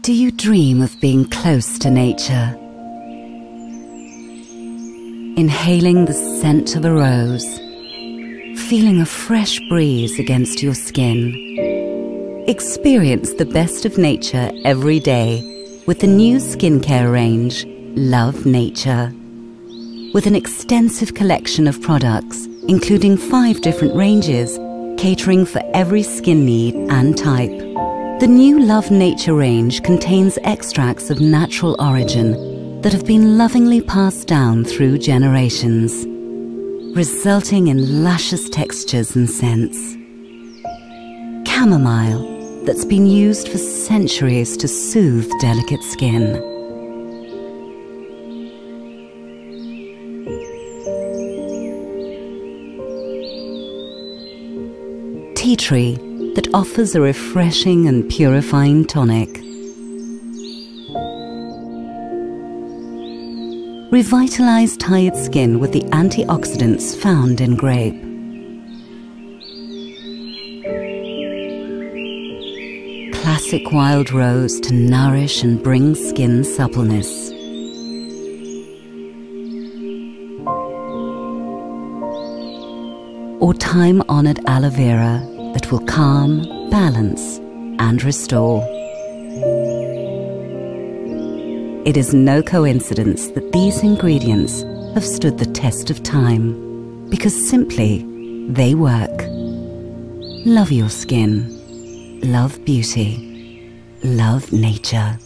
Do you dream of being close to nature? Inhaling the scent of a rose, feeling a fresh breeze against your skin. Experience the best of nature every day with the new skincare range, Love Nature. With an extensive collection of products, including 5 different ranges, catering for every skin need and type. The new Love Nature range contains extracts of natural origin that have been lovingly passed down through generations, resulting in luscious textures and scents. Chamomile, that's been used for centuries to soothe delicate skin. Tea tree, that offers a refreshing and purifying tonic. Revitalize tired skin with the antioxidants found in grape. Classic wild rose to nourish and bring skin suppleness. Or time-honored aloe vera that will calm, balance, and restore. It is no coincidence that these ingredients have stood the test of time, because simply, they work. Love your skin. Love beauty. Love nature.